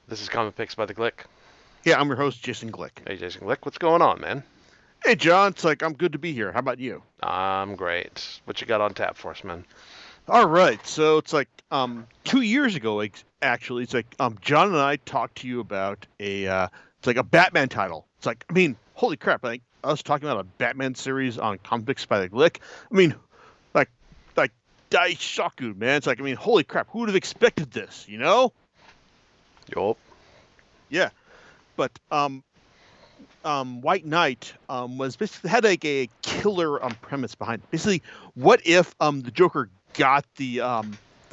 This is Comic Picks by the Glick. Yeah, I'm your host, Jason Glick. Hey, Jason Glick, what's going on, man? Hey, John, it's like I'm good to be here. How about you? I'm great. What you got on tap for us, man? All right, so it's like 2 years ago, actually, it's like John and I talked to you about it's like a Batman title. It's like, I mean, holy crap! Like us talking about a Batman series on Comics by the Glick. I mean, like like Daishoku, man. It's like, I mean, holy crap! Who would have expected this? You know? Yup. Yeah, but White Knight was basically had like a killer premise behind it. Basically, what if the Joker got the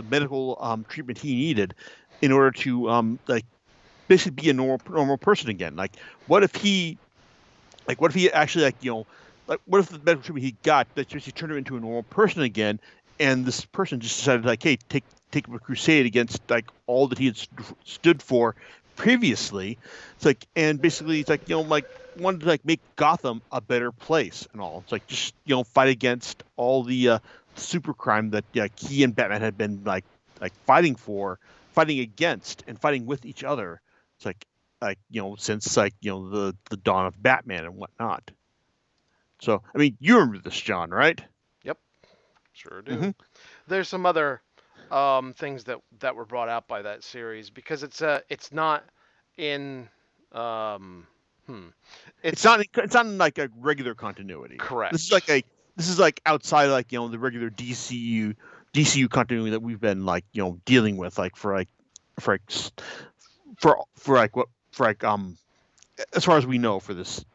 medical treatment he needed in order to like basically be a normal person again? What if he actually like what if the medical treatment he got that just he turned him into a normal person again, and this person just decided like, hey, take up a crusade against like all that he had stood for previously. It's like, and basically it's like, like wanted to like make Gotham a better place and all. It's like just fight against all the super crime that he and Batman had been like fighting against and fighting with each other. It's like since like the dawn of Batman and whatnot. So I mean, you remember this, John, right? Yep. Sure do. Mm-hmm. There's some other things that were brought out by that series because it's not in um hmm it's It's not in like a regular continuity. correct. This is like outside like the regular DCU continuity that we've been like dealing with like for like for like what for like as far as we know for this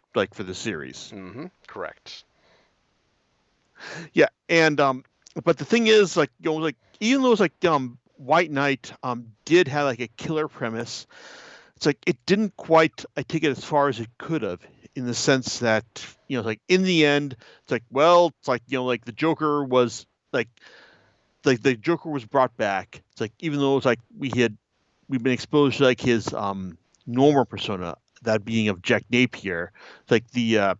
series. Correct. Yeah, and but the thing is like like even though it's like White Knight did have like a killer premise, it's like it didn't quite I take it as far as it could have in the sense that like in the end it's like, well, it's like like the Joker was like the Joker was brought back. It's like even though it's like we've been exposed to like his normal persona, that being of Jack Napier. It's like the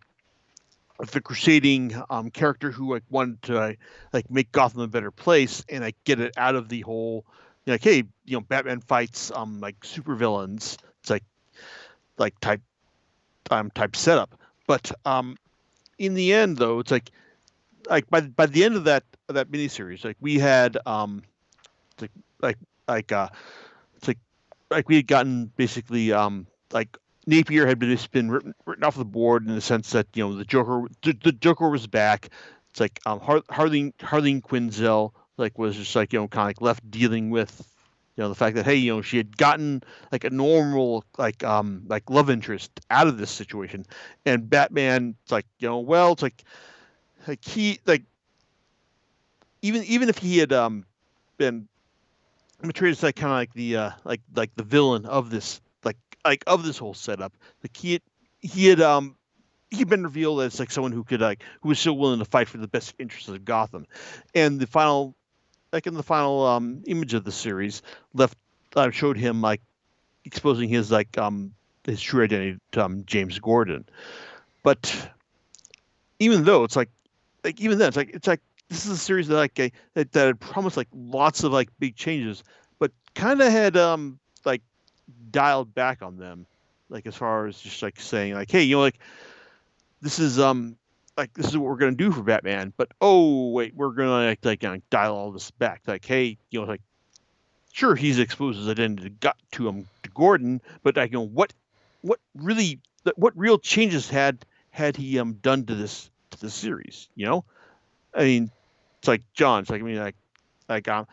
crusading character who like wanted to like make Gotham a better place and like get it out of the whole like, hey, Batman fights like supervillains. It's like type setup. But in the end, though, it's like by the end of that miniseries, like we had it's like like it's like we had gotten basically like Napier had been written off the board in the sense that the Joker was back. It's like Harleen Quinzel like was just like kind of like left dealing with the fact that, hey, she had gotten like a normal like love interest out of this situation, and Batman, it's like well, it's like he like even if he had been portrayed as like kind of like the like the villain of this like of this whole setup. Like he had he'd been revealed as like someone who could like who was still willing to fight for the best interests of Gotham. And the final like in the final image of the series left showed him like exposing his true identity to James Gordon. But even though it's like even then it's like this is a series that that had promised like lots of like big changes, but kind of had like dialed back on them, like as far as just like saying like, hey, like this is what we're gonna do for Batman, but oh wait, we're gonna dial all this back. Like, hey, like sure he's exposed his identity got to him to Gordon, but like what really what real changes had he done to this series? I mean, it's like John. It's like, I mean, like I-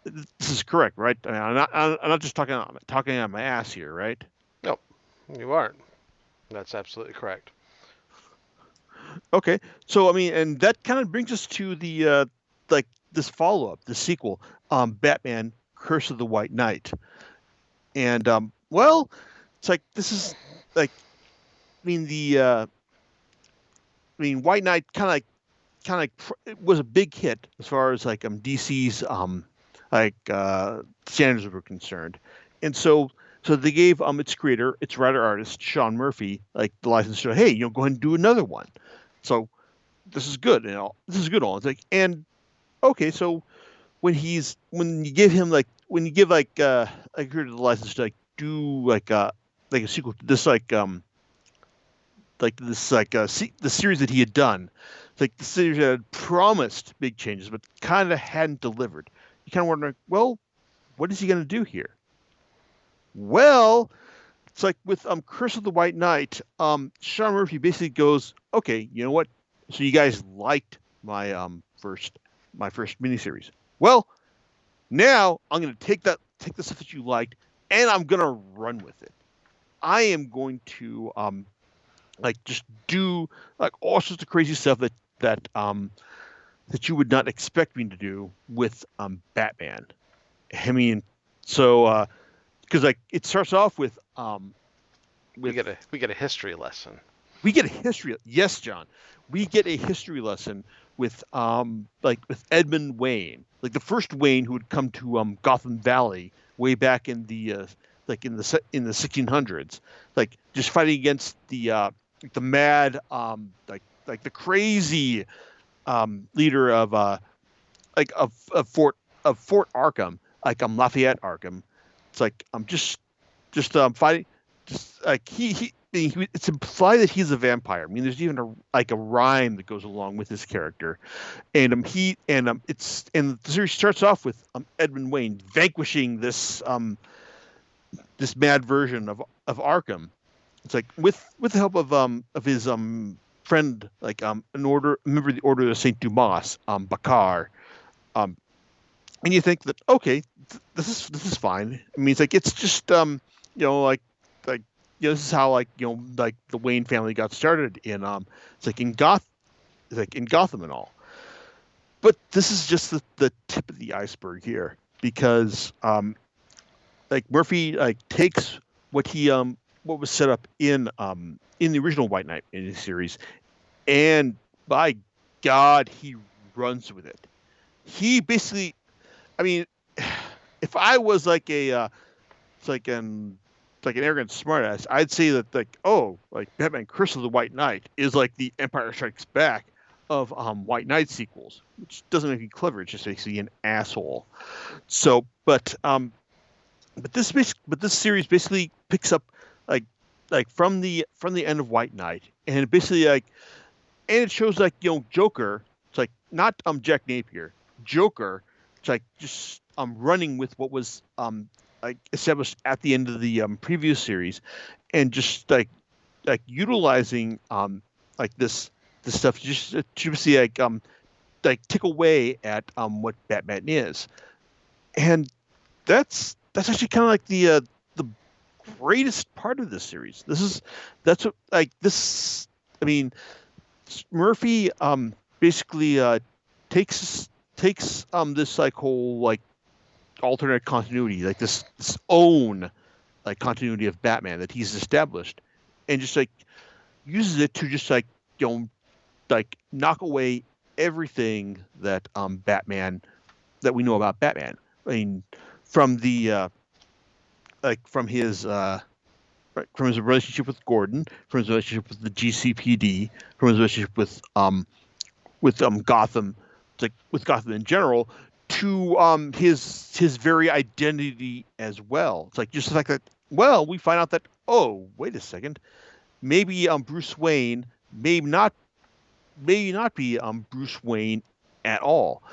this is correct, right? I mean, I'm not just talking on my ass here, right? No, you aren't. That's absolutely correct. Okay, so I mean, and that kind of brings us to the like this follow up, the sequel, Batman: Curse of the White Knight, and well, it's like this is like I mean White Knight it was a big hit as far as like DC's standards were concerned, and so they gave its creator, its writer artist Sean Murphy, like the license to, hey, go ahead and do another one. So this is good, this is good. All it's like, and okay, so when you give him like when you give like a creator the license to like do like a sequel to this the series that he had done. Like the series had promised big changes, but kind of hadn't delivered. You kind of wonder, well, what is he going to do here? Well, it's like with Curse of the White Knight, Sean Murphy basically goes, okay, you know what? So you guys liked my first miniseries. Well, now I'm going to take the stuff that you liked, and I'm going to run with it. I am going to just do like all sorts of crazy stuff that you would not expect me to do with Batman. I mean, so because like it starts off with we get a history lesson. We get a history. Yes, John. We get a history lesson with with Edmund Wayne, like the first Wayne who had come to Gotham Valley way back in the in the 1600s, like just fighting against the mad the crazy leader of Fort Arkham, like Lafayette Arkham. It's like I'm just fighting, just like he it's implied that he's a vampire. I mean, there's even a rhyme that goes along with his character, and the series starts off with Edmund Wayne vanquishing this mad version of Arkham. It's like with the help of his friend, like a member of the Order of Saint Dumas, Bakar, and you think that okay, this is fine. I mean, it's like it's just this is how the Wayne family got started in in Gotham and all. But this is just the tip of the iceberg here, because Murphy takes what was set up in the original White Knight miniseries, and by God, he runs with it. He basically, I mean, if I was an arrogant smartass, I'd say that Batman Curse of the White Knight is like the Empire Strikes Back of White Knight sequels, which doesn't make me clever. It just makes me an asshole. So, but this series basically picks up from the end of White Knight, and it basically and it shows Joker. It's like not Jack Napier, Joker. It's like just running with what was established at the end of the previous series, and just utilizing this stuff just to see tick away at what Batman is, and that's actually kind of like the greatest part of this series. I mean, Murphy basically takes this whole alternate continuity, this own continuity of Batman that he's established, and just uses it to just knock away everything that Batman that we know about Batman. I mean, from the from his relationship with Gordon, from his relationship with the GCPD, from his relationship with Gotham, with Gotham in general, to his very identity as well. It's just the fact that we find out that wait a second, maybe Bruce Wayne may not be Bruce Wayne at all.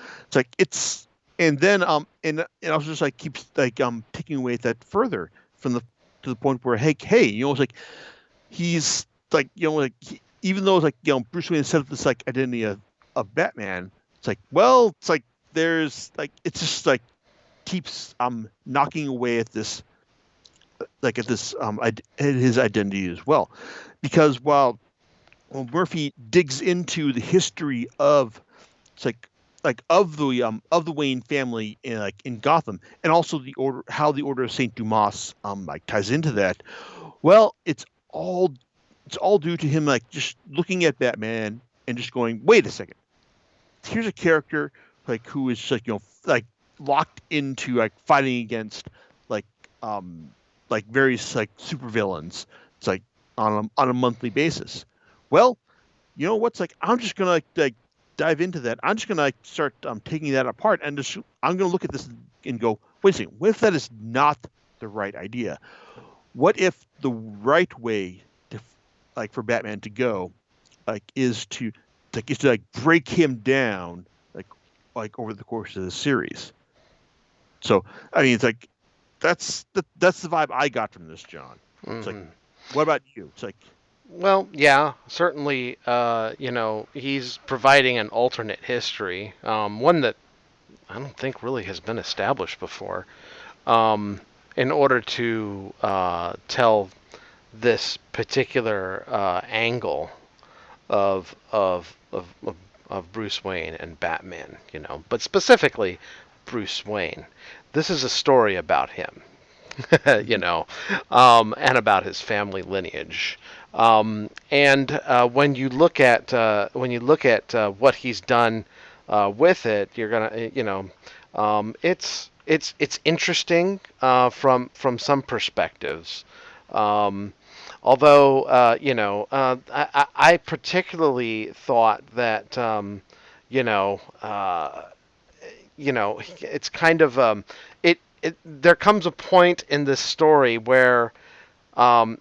It's and then and also just keeps taking away that further from to the point where hey it's he's even though Bruce Wayne set up this identity of Batman, there's it's just keeps knocking away at this his identity as well, because while Murphy digs into the history of of the Wayne family in Gotham, and also how the Order of Saint Dumas ties into that, well, it's all due to him just looking at Batman and just going, wait a second, here's a character who is locked into fighting against various supervillains. It's on a monthly basis. Well, you know what's I'm just gonna dive into that. I'm just gonna start taking that apart, and I'm gonna look at this and go, wait a second, what if that is not the right idea. What if the right way to like for Batman to go is to like break him down like over the course of the series. So I mean, it's like that's the vibe I got from this, John. It's like, Hmm. what about you? It's like, Well, yeah, certainly. He's providing an alternate history, one that I don't think really has been established before, um, in order to tell this particular angle of Bruce Wayne and Batman. But specifically Bruce Wayne. This is a story about him. you mhm, know, and about his family lineage. And when you look at what he's done with it, you're gonna, it's interesting from some perspectives. Um, Although, I particularly thought that, you know, uh, it's kind of there comes a point in this story um,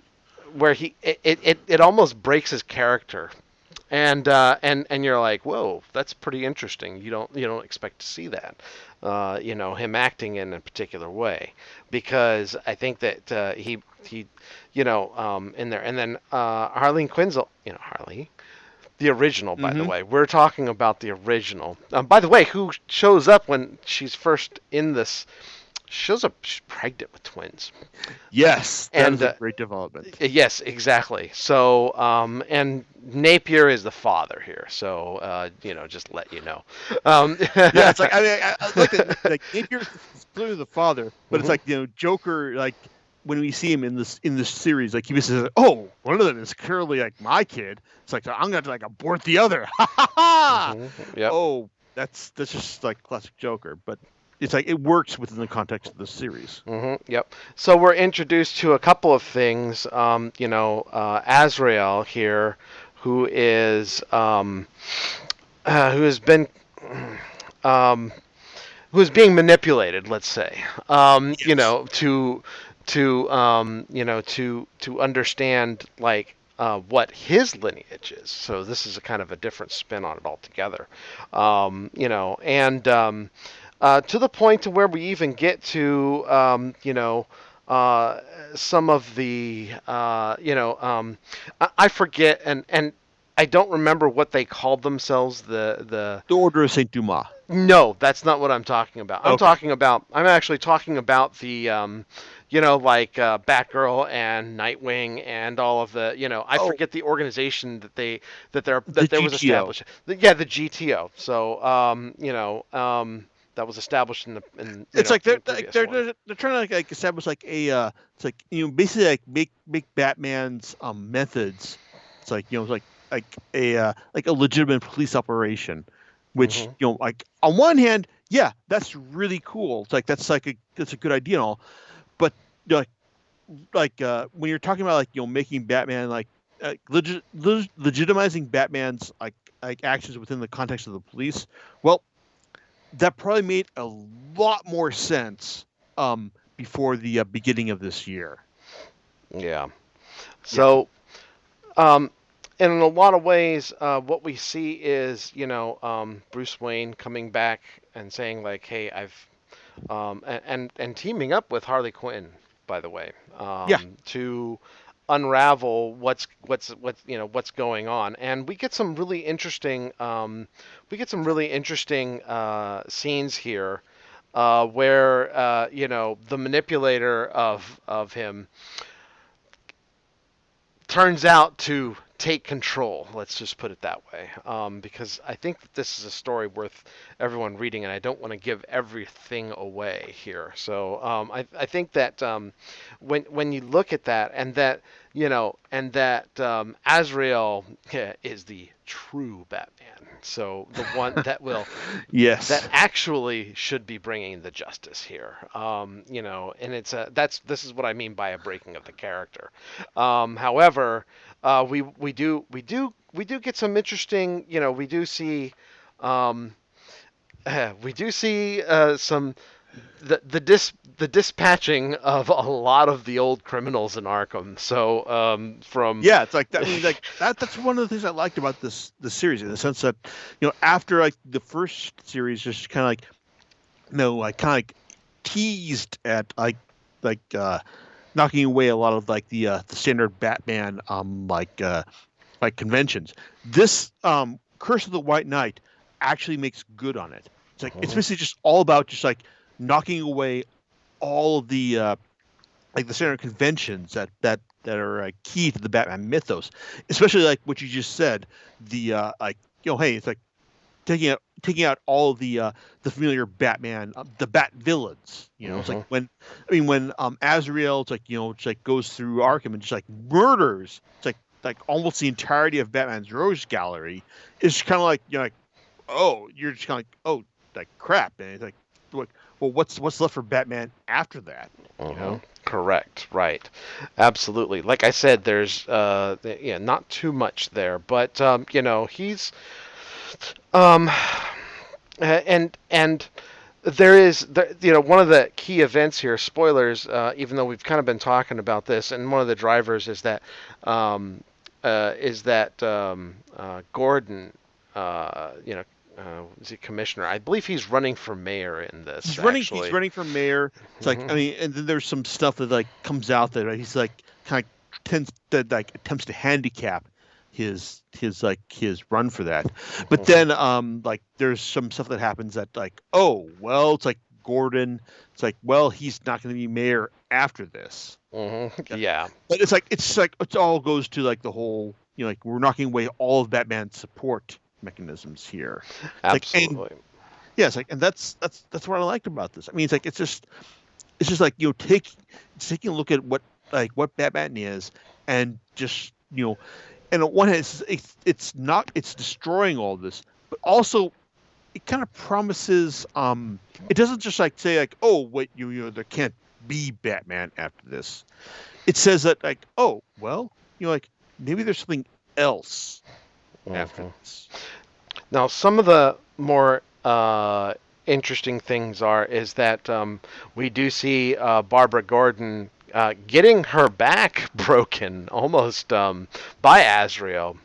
where it almost breaks his character, and you're like, whoa, that's pretty interesting. You don't expect to see that, him acting in a particular way, because I think that he in there, and then Harleen Quinn's, Harley. The original, by the mhm. way. We're talking about the original. By the way, who shows up when she's first in this? Shows up, she's pregnant with twins. Yes, that is And a great development. yes, exactly. So, and Napier is the father here. So, just let you know. Yeah, it's like I mean, I like that. Like Napier's clearly the father, but it's Mhm. like Joker. Like when we see him in this series, like he says, "Oh, one of them is clearly like my kid." It's like I'm gonna like abort the other. Ha ha ha! Mhm. Yep. Oh, that's just like classic Joker, but it's like it works within the context of the series. Yep. So we're introduced to a couple of things. Azrael here, who is who has been um, who is being manipulated, let's say, Yes. to understand like what his lineage is. So this is a kind of a different spin on it altogether, and to the point to where we even get to uh, some of the I forget, and I don't remember what they called themselves. The The Order of Saint Dumas. No, that's not what I'm talking about. Okay. I'm actually talking about the, like Batgirl and Nightwing and all of the, I Oh, forget the organization the that there was GTO. established. Yeah, the GTO. So, that was established It's like in they're the like previous one. they're trying to like establish like a it's like basically like make Batman's methods. It's like like a legitimate police operation, which Hmm. like on one hand, yeah, that's really cool. It's like that's a good idea and all, but you know, when you're talking about like making Batman like legitimizing Batman's like actions within the context of the police, well, that probably made a lot more sense before the beginning of this year. Yeah. Yeah. So, um, and in a lot of ways, what we see is, Bruce Wayne coming back and saying like, "Hey, and teaming up with Harley Quinn, by the way, Yeah. to unravel what's going on, and we get some really interesting scenes here, where the manipulator of him turns out to take control. Let's just put it that way, because I think that this is a story worth everyone reading, and I don't want to give everything away here. So I think that when you look at that, and that Azrael is the true Batman. So the one that Yes. actually should be bringing the justice here. And this is what I mean by a breaking of the character. However, we do get some interesting. We do see um, we do see some the dispatching of a lot of the old criminals in Arkham. So from Yeah, it's like that. I mean, like that's one of the things I liked about this series, in the sense that, after like the first series, just kind of like, like kind of like teased at like knocking away a lot of like the standard Batman like conventions. This Curse of the White Knight actually makes good on it. It's like it's Mhm, basically just all about just like knocking away all of the like the standard conventions that are key to the Batman mythos, especially like what you just said. The like hey, it's like taking out all of the familiar Batman, the Bat villains. It's like mhm, when Azrael, it's like just like goes through Arkham and just like murders. It's like almost the entirety of Batman's Rogues Gallery. It's kind of like like, oh, you're just kind of like, oh, like crap, and it's like well, what's left for Batman after that? You mhm. know? Correct. Right. Absolutely. Like I said, there's yeah, not too much there, but he's um and one of the key events here, spoilers, even though we've kind of been talking about this, and one of the drivers is that Gordon, is he commissioner? I believe he's running for mayor in this, He's actually. running for mayor. It's like, Hmm. I mean, and then there's some stuff that like comes out that he's like kind of tends that like attempts to handicap his run for that. But Hmm. then like there's some stuff that happens that like, oh well, it's like Gordon, it's like, well, he's not going to be mayor after this. Hmm. Yeah. Yeah, But it's like it all goes to like the whole, like we're knocking away all of Batman's support mechanisms here. It's like, and absolutely. yeah, it's like, and that's what I liked about this. I mean, it's like it's just like taking a look at what Batman is, and just and on one hand, it's destroying all this, but also it kind of promises. It doesn't just like say like, oh, wait, there can't be Batman after this. It says that like, oh, well, like maybe there's something else after Hmm. this. Now, some of the more interesting things is that we do see Barbara Gordon getting her back broken almost by Azrael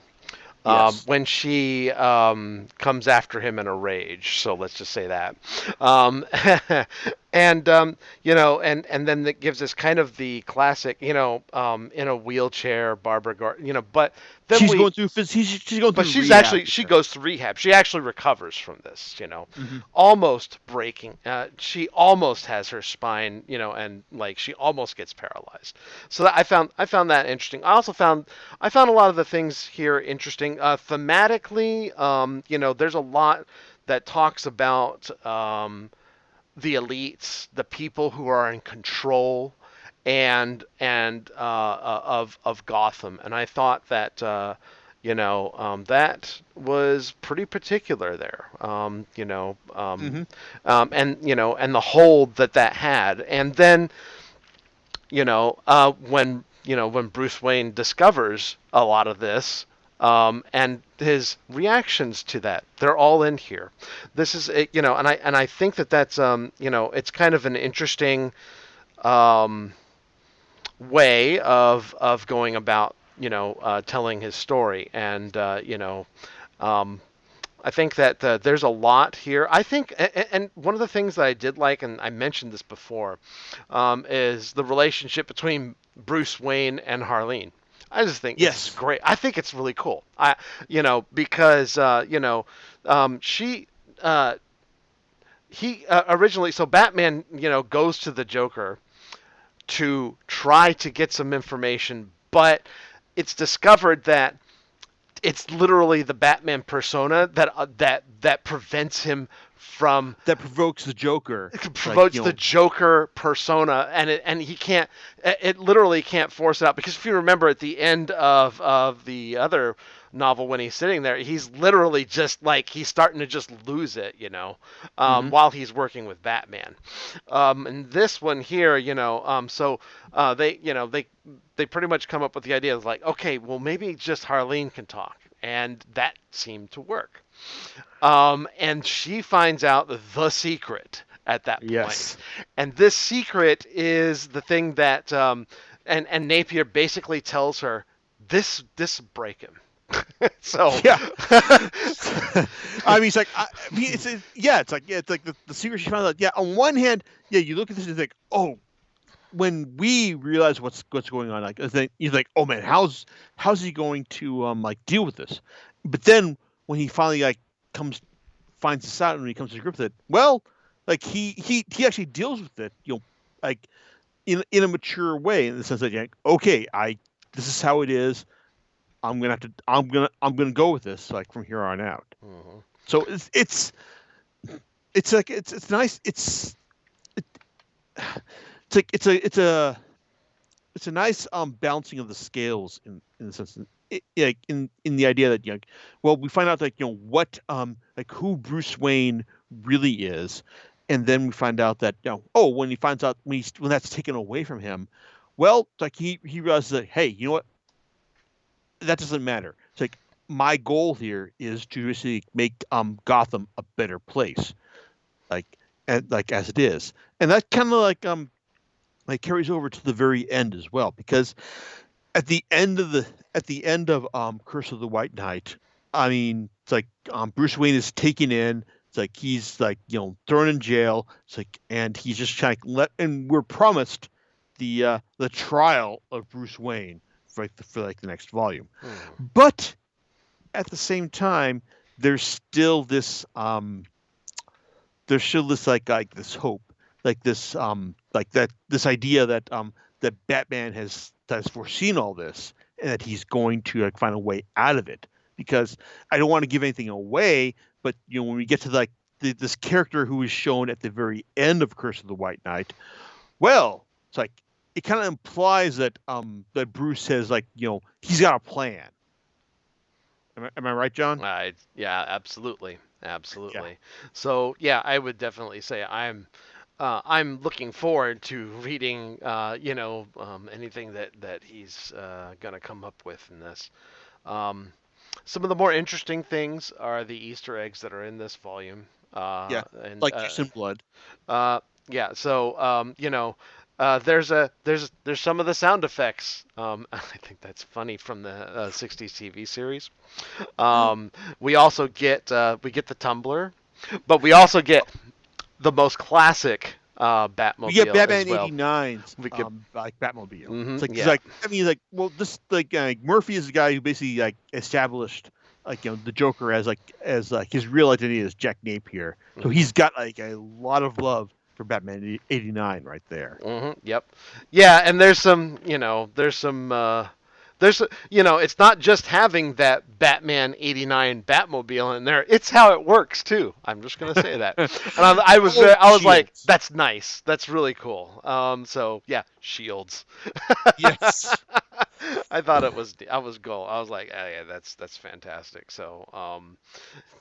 Yes, when she comes after him in a rage. So let's just say that. Um, and and then that gives us kind of the classic, in a wheelchair, Barbara Gordon, but then she's we going through. She's going but through rehab she here. goes to rehab. She actually recovers from this, Hmm. almost breaking. She almost has her spine, and like she almost gets paralyzed. So I found that interesting. I found a lot of the things here interesting. Thematically, there's a lot that talks about the elites, the people who are in control, and of Gotham. And I thought that that was pretty particular there. Hmm. And the hold that had. And then when Bruce Wayne discovers a lot of this, and his reactions to that, they're all in here. This is and I think that's it's kind of an interesting um, way of going about telling his story, and um, I think that there's a lot here. I think, and one of the things that I did like, and I mentioned this before, is the relationship between Bruce Wayne and Harleen. I just think this is Yes. great. I think it's really cool. Because she he originally, so Batman goes to the Joker to try to get some information, but it's discovered that it's literally the Batman persona that prevents him from That provokes the Joker. Like, promotes the Joker persona, and he can't. It literally can't force it out, because if you remember at the end of the other novel, when he's sitting there, he's literally just like he's starting to just lose it, hmm while he's working with Batman. And this one here, so they pretty much come up with the idea of like, okay, well maybe just Harleen can talk, and that seemed to work. And she finds out the secret. at that point. Yes. And this secret is the thing that and Napier basically tells her this break him. So Yeah. I mean, I mean, it's like the secret she found out. Yeah, on one hand, yeah, you look at this and think, oh, when we realize what's going on, like, then you think, oh man, how's he going to like deal with this? But then when he finally like comes finds this out and he comes to grips with it, well, like he actually deals with it, like in a mature way, in the sense that, like, okay, I this is how it is. I'm gonna go with this, like, from here on out. mhm. So it's like it's nice. It's like it's a nice balancing of the scales, in the sense that like in the idea that, well, we find out, like, what like who Bruce Wayne really is, and then we find out that, oh, when he finds out, when that's taken away from him, well, like, he realizes that, hey, you know what, that doesn't matter. It's like, my goal here is to basically make Gotham a better place, like, and like as it is, and that kind of like carries over to the very end as well, because at the end of Curse of the White Knight, I mean, it's like, Bruce Wayne is taken in. It's like he's, like, thrown in jail. It's like, and he's just trying to and we're promised the trial of Bruce Wayne for like the next volume. Hmm. But at the same time, there's still this like this hope, like this like that this idea that that Batman has foreseen all this, and that he's going to, like, find a way out of it. Because I don't want to give anything away, but, when we get to, like, this character who is shown at the very end of Curse of the White Knight, well, it's like, it kind of implies that that Bruce has, like, he's got a plan. Am I right, John? Yeah, absolutely, Yeah. absolutely. So yeah, I would definitely say I'm looking forward to reading anything that he's gonna come up with in this. Um, some of the more interesting things are the Easter eggs that are in this volume. Yeah. And Like Juice and Blood. uh, yeah, so there's some of the sound effects. I think that's funny from the '60s TV series. Um, we get the tumbler, but we also get the most classic We get Batmobile as Batman well. '89's We get like Batmobile. It's hmm like, 'cause, yeah. like, I mean, like, well, this, like, Murphy is the guy who basically, like, established, like, the Joker as like his real identity as Jack Napier. So hmm he's got, like, a lot of love for Batman '89 right there. Yep. Yeah, and it's not just having that Batman '89 Batmobile in there. It's how it works too. I'm just gonna say that. And Oh, I was like, shields. that's nice. That's really cool. So yeah, shields. Yes. I was goal. I was like, oh, yeah, that's fantastic. So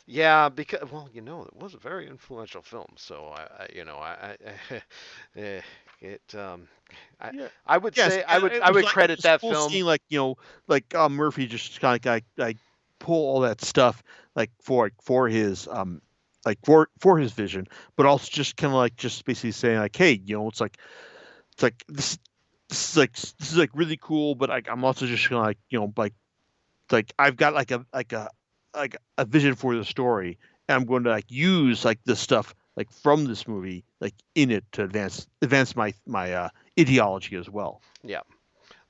yeah, because well, it was a very influential film. So eh, it I Yeah. I would Yes, say and I would it credit was that cool film. seeing, like, like, Murphy just kind of like pull all that stuff, like, for his for his vision, but also just kind of like just basically saying, like, hey, it's like this is like really cool, but I'm also just gonna, like, like I've got like a vision for the story, and I'm going to, like, use, like, this stuff, like, from this movie, like, in it to advance my ideology as well. Yeah.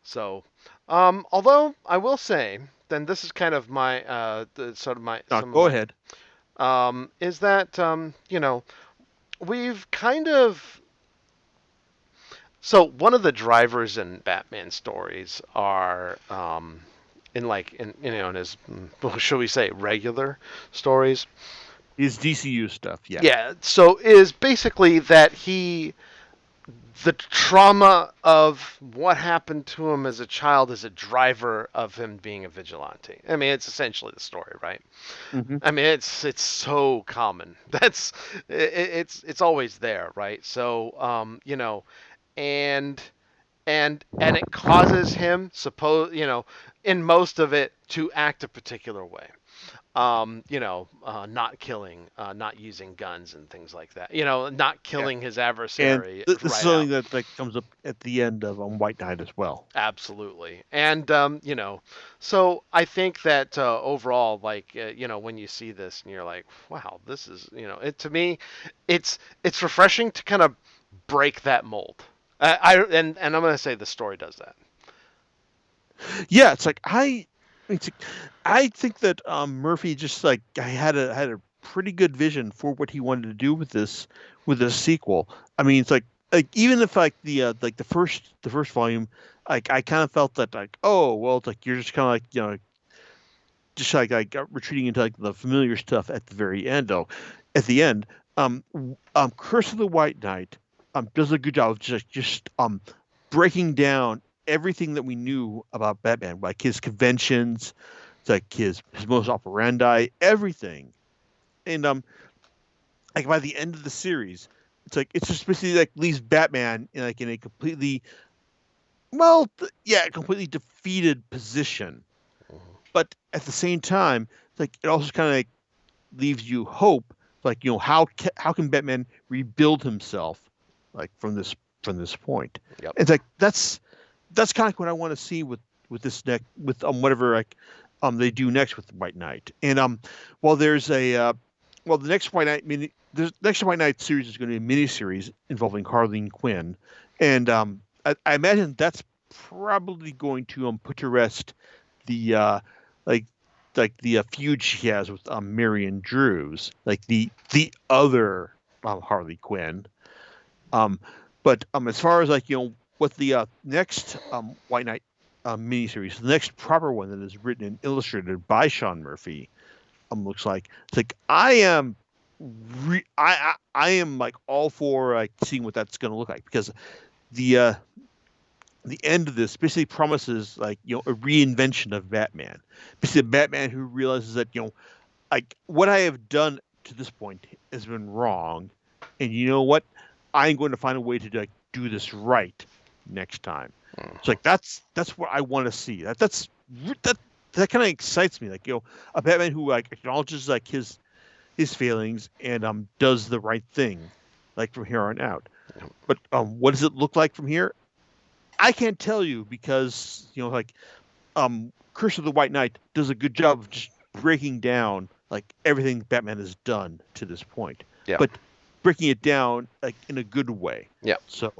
So, although I will say, then this is kind of my sort of my some of Go my ahead. is that we've kind of so one of the drivers in Batman stories are in like in his well, shall we say regular stories. Is DCU stuff, yeah. Yeah, so is basically that the trauma of what happened to him as a child is a driver of him being a vigilante. I mean, it's essentially the story, right? Hmm. I mean, it's so common. It's always there, right? So and and it causes him in most of it to act a particular way. not killing, not using guns and things like that. You know, not Yeah. killing his And adversary this is right something out. that like comes up at the end of White Knight as well. Absolutely. And, so I think that overall, like, when you see this and you're like, wow, this is, to me, it's refreshing to kind of break that mold. And I'm going to say the story does that. Yeah, it's like it's like, I think that Murphy just like I had a pretty good vision for what he wanted to do with this sequel. I mean, it's like even if like the first volume, like I kind of felt that like, oh well, it's like you're just kind of like just like retreating into like the familiar stuff at the very end. Though at the end, Curse of the White Knight does a good job of just breaking down everything that we knew about Batman, like his conventions, like his modus operandi, everything. And like by the end of the series, it's just basically like leaves Batman in a completely completely defeated position. But at the same time, it's like it also kind of like leaves you hope, like how can Batman rebuild himself, like from this point? Yep. It's like that's kind of what I want to see with this next with whatever like they do next with White Knight. And while there's a the next White Knight the next White Knight series is going to be a mini series involving Harleen Quinn, and I imagine that's probably going to put to rest the like the feud she has with Marion Drews, like the other Harley Quinn. Um, but as far as like what the next White Knight miniseries, the next proper one that is written and illustrated by Sean Murphy, looks like it's like I am like all for like seeing what that's going to look like because the uh, the end of this basically promises like a reinvention of Batman, basically a Batman who realizes that like what I have done to this point has been wrong, and you know what? I'm going to find a way to like do this right next time. It's like that's what I want to see. That that kind of excites me. Like a Batman who like acknowledges like his failings and does the right thing, like from here on out. But what does it look like from here? I can't tell you because like Curse of the White Knight does a good job of just breaking down like everything Batman has done to this point, Yeah. but breaking it down like in a good way. Yeah. So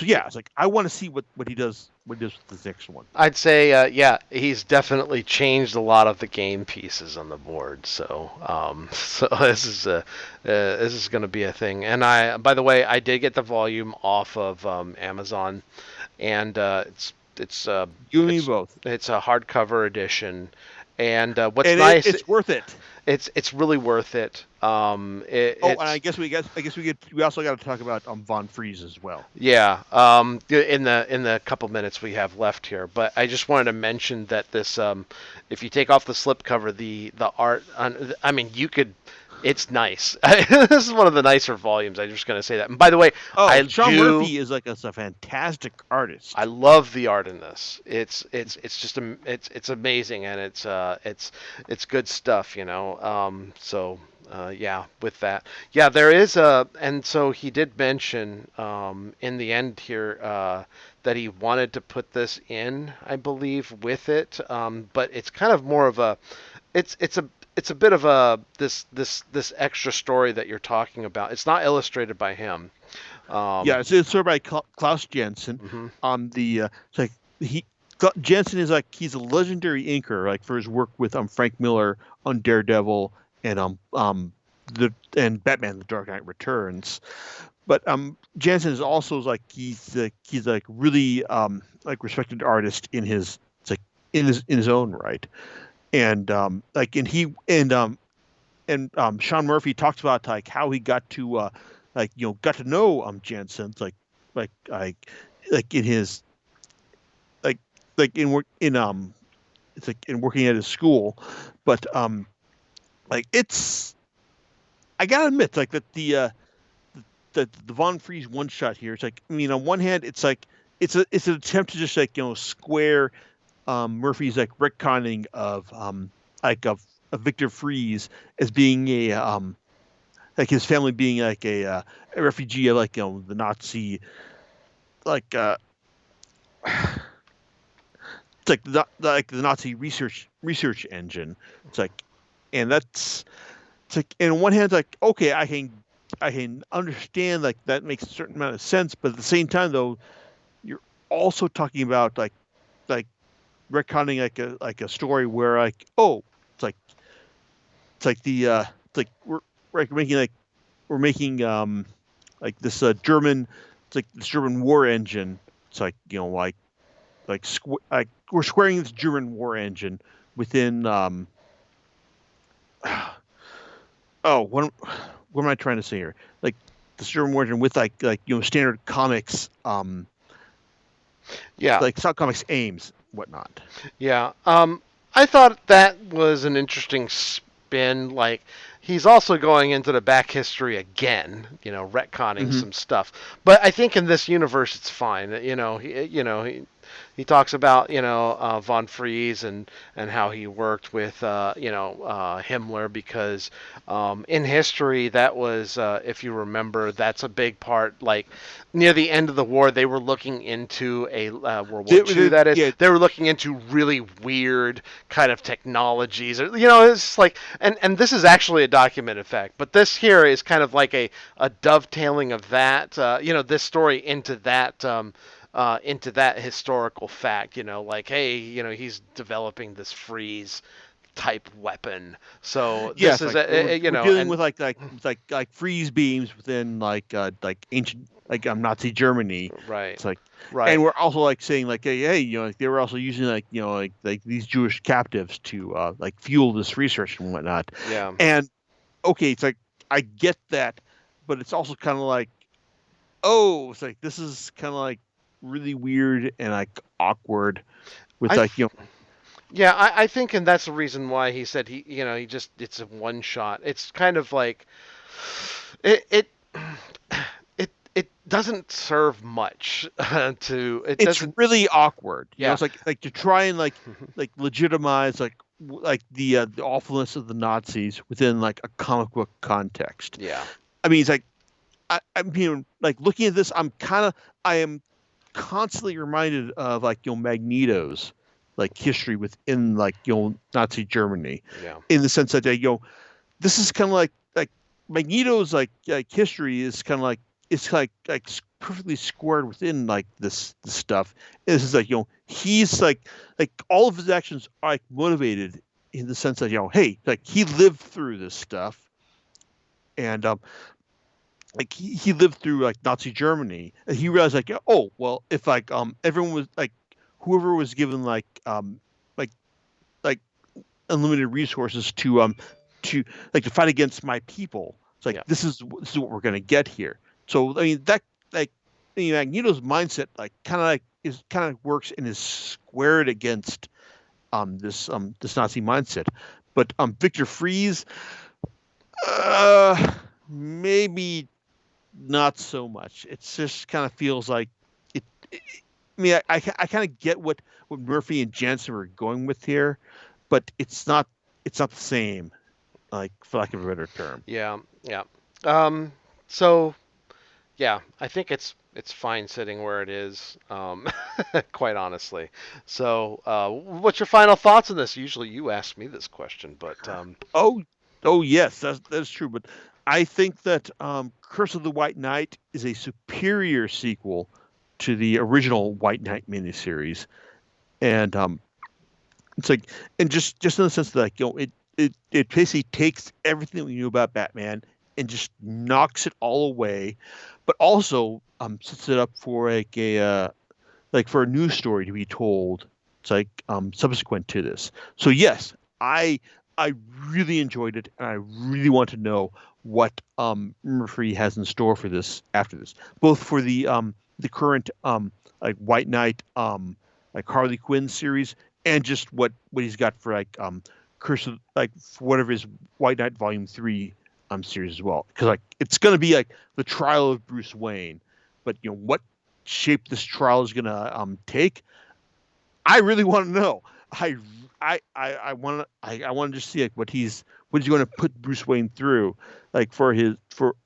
yeah, it's like I want to see what he does with this next one. I'd say, yeah, he's definitely changed a lot of the game pieces on the board. So, so this is going to be a thing. And by the way, I did get the volume off of Amazon, and it's You and me it's both, it's a hardcover edition. And what's and nice, it's worth it. it's really worth it. Oh, and It's I guess we also got to talk about Von Freeze as well. Yeah, in the couple minutes we have left here, but I just wanted to mention that this, if you take off the slipcover, the art, I mean, it's nice. This is one of the nicer volumes. I'm just gonna say that. And by the way, Oh, I Sean do, Murphy is like a fantastic I artist. love the art in this. It's just it's amazing, and it's good stuff, So yeah, with that, yeah, there is and so he did mention in the end here that he wanted to put this in, I believe, with it, but it's kind of more of a, it's a bit of a this extra story that you're talking about. It's not illustrated by him. Yeah, Um, it's sort of by Klaus Jensen. mhm. It's like he Jensen is like he's a legendary inker like for his work with Frank Miller on Daredevil and the and Batman: The Dark Knight Returns. But Jensen is also like he's like really like respected artist in his it's like in his own right. And like Sean Murphy talks about like how he got to got to know Jensen like like in his like in work in it's like in working at his school, but like it's I gotta admit like that the Von Freeze one shot here. It's like I mean on one hand it's like it's an attempt to just like square Murphy's like retconning of of Victor Fries as being like his family being like a refugee of like the Nazi like it's like the Nazi research engine. It's like, and that's it's like, and on one hand, it's like okay, I can understand like that makes a certain amount of sense, but at the same time though, you're also talking about like retconning like a story where like oh it's like it's like the it's like we're making like this German it's like this German war engine. It's like like we're squaring this German war engine within oh what am I trying to say here? Like this German war engine with like standard comics Yeah. like stock comics aims whatnot. Yeah. I thought that was an interesting spin. Like, he's also going into the back history again, retconning Hmm. some stuff. But I think in this universe, it's fine. He talks about von Fries and how he worked with Himmler because in history that was if you remember, that's a big part. Like, near the end of the war, they were looking into a World War II. That is, Yeah, they were looking into really weird kind of technologies. It's like, and this is actually a documented fact. But this here is kind of like a dovetailing of that. This story into that. Into that historical fact, like, hey, he's developing this freeze type weapon. So this yes, is like we're dealing and with like freeze beams within like ancient Nazi Germany. right, It's like, and right, we're also like saying like hey like they were also using like these Jewish captives to like fuel this research and whatnot. yeah. And okay, it's like I get that, but it's also kind of like oh, it's like this is kind of like really weird and like awkward with I like Yeah, I think, and that's the reason why he said he just, it's a one shot. It's kind of like it it doesn't serve much it it's doesn't. really awkward. Yeah. It's like to try and like legitimize like the awfulness of the Nazis within like a comic book context. Yeah. I mean, it's like I mean, like looking at this, I am constantly reminded of like Magneto's like history within like Nazi Germany, Yeah. in the sense that this is kind of like Magneto's like history is kind of like it's perfectly squared within like this stuff. This is like he's like all of his actions are like motivated in the sense that hey, like he lived through this stuff, and like he lived through like Nazi Germany, and he realized like oh well, if like everyone was like whoever was given like like unlimited resources to like to fight against my people. It's like Yeah. this is what we're gonna get here. So I mean that like Magneto's mindset like kind of works and is squared against this Nazi mindset. But Victor Fries, maybe not so much. It just kind of feels like it I mean, I kind of get what Murphy and Jansen were going with here, but it's not the same, like for lack of a better term. Yeah. Yeah. So yeah, I think it's fine sitting where it is. Quite honestly. So, what's your final thoughts on this? Usually, you ask me this question, but Oh, oh yes, that's true. But I think that Curse of the White Knight is a superior sequel to the original White Knight miniseries, and it's like, and just in the sense that like it basically takes everything we knew about Batman and just knocks it all away, but also sets it up for like for a new story to be told. It's like subsequent to this. So yes, I I really enjoyed it, and I really want to know what Murphy has in store for this after this, both for the current like White Knight like Harley Quinn series, and just what he's got for like Curse of like for whatever his White Knight Volume 3 series as well, because like it's gonna be like the trial of Bruce Wayne, but what shape this trial is gonna take, I really want to know. I I want to I want to just see like what he's going to put Bruce Wayne through, like for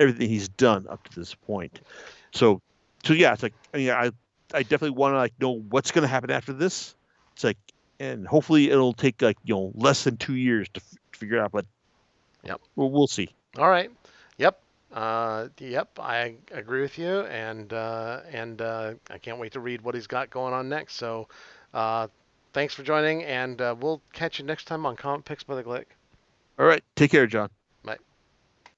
everything he's done up to this point. So yeah, it's like I definitely want to like know what's going to happen after this. It's like, and hopefully it'll take like less than 2 years to figure it out, but Yep. we'll see. All right. Yep. Yep. I agree with you, and I can't wait to read what he's got going on next. So, uh, thanks for joining, and we'll catch you next time on Comic Picks by the Glick. All right, take care, John.